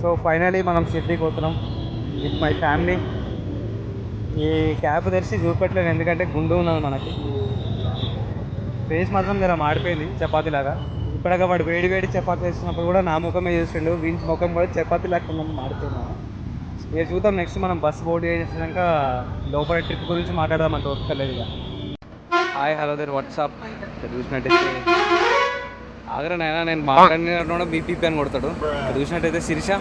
So finally మనం షిర్డీకి పోతున్నాం with my family. ఈ క్యాబ్ తెరిచి చూపెట్టలేదు ఎందుకంటే గుండు ఉన్నది మనకి. ఫేస్ మాత్రం జర మాడిపోయింది చపాతీలాగా. ఇప్పటిగా వాడు వేడి వేడి చపాతీ వేసినప్పుడు కూడా నా ముఖమే చూసిండు, వీని ముఖం కూడా చపాతీ లేకుండా మాడిపోయినాము. ఇక చూద్దాం నెక్స్ట్ మనం బస్సు బోర్డు చేసినాక లోపల ట్రిప్ గురించి మాట్లాడదాం అంటే ఒక్కర్లేదు. ఇక హాయ్ హలో దేర్ వాట్సాప్ చూసినట్టయితే ఆగ్రనైనా నేను మాట్లాడినట్టు బీపీపీ అని కొడతాడు. చూసినట్టయితే శిరీష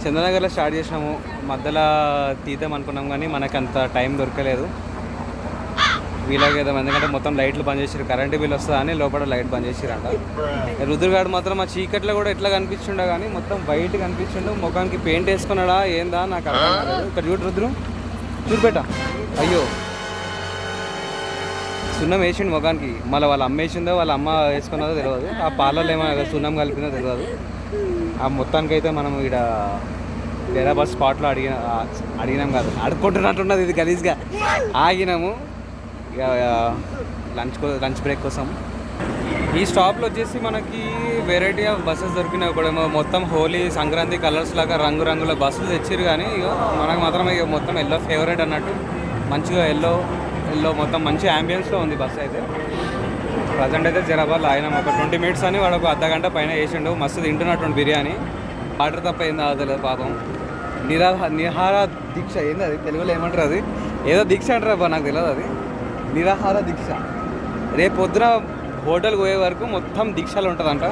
చంద్రనగర్లో స్టార్ట్ చేసినాము, మధ్యలో తీద్దాం అనుకున్నాం కానీ మనకు అంత టైం దొరకలేదు వీలగేదాం. ఎందుకంటే మొత్తం లైట్లు బంద్ చేసారు, కరెంటు బిల్ వస్తుందా అని లోపల లైట్ బంద్ చేసిరంట. రుద్రుగాడు మాత్రం ఆ చీకట్లో కూడా ఎట్లా కనిపించిండో కానీ మొత్తం వైట్ కనిపించిండు. ముఖానికి పెయింట్ వేసుకున్నాడా ఏందా నాకు అర్థం కాలేదు. ఇక్కడ చూడు రుద్రు చూపెట్ట, అయ్యో సున్నం వేసిండు ముఖానికి. మళ్ళీ వాళ్ళ అమ్మ వేసిందో వాళ్ళ అమ్మ వేసుకున్నదో తెలియదు, ఆ పాలలో ఏమైనా సున్నం కలిపిందో తెలియదు. ఆ మొత్తానికైతే మనం ఇక్కడ వేరే బస్ స్పాట్లో అడిగినాం కాదు అడుక్కుంటున్నట్టున్నది, ఇది గలీజ్గా ఆగినాము ఇక లంచ్ బ్రేక్ కోసం. ఈ స్టాప్లో వచ్చేసి మనకి వెరైటీ ఆఫ్ బస్సెస్ దొరికినాయి. ఒకడేమో మొత్తం హోలీ సంక్రాంతి కలర్స్ లాగా రంగురంగుల బస్సులు తెచ్చారు కానీ ఇక మనకు మాత్రం ఇక మొత్తం ఎల్లో ఫేవరెట్ అన్నట్టు. మంచిగా ఎల్లో మొత్తం మంచి యాంబియన్స్లో ఉంది బస్సు అయితే. ప్రజెంట్ అయితే జరాబాద్ అయినాం. ఒక 20 minutes అని వాడు ఒక అర్ధగంట పైన వేసిండు. మస్తు తింటున్నటువంటి బిర్యానీ. ఆర్డర్ తప్ప ఏం తెలియదు పాపం. నిరాహార దీక్ష ఏంది అది తెలుగులో ఏమంటారు, అది ఏదో దీక్ష అంటారు అబ్బా నాకు తెలియదు, అది నిరాహార దీక్ష. రేపు పొద్దున హోటల్కి పోయే వరకు మొత్తం దీక్షలు ఉంటుందంట.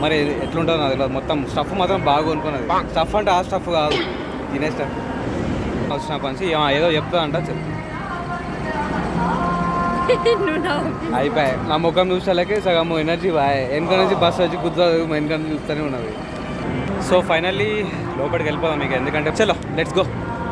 మరి ఎట్లుంటుందో నాకు తెలియదు. మొత్తం స్టఫ్ మాత్రం బాగా కొనుక్కున్నది. స్టఫ్ అంటే ఆ స్టఫ్ కాదు, తినే స్టఫ్. వచ్చిన పంచి ఏదో చెప్తుందంట, చెప్పు అయిపోయాయి. నా ముఖం చూసేలాకే సగం ఎనర్జీ బాయ్. వెనక నుంచి బస్సు వచ్చి కుదరదు, వెనక నుంచి చూస్తూనే ఉన్నది. సో ఫైనల్లీ లోపలికి వెళ్ళిపోదాం మీకు, ఎందుకంటే చలో లెట్స్ గో.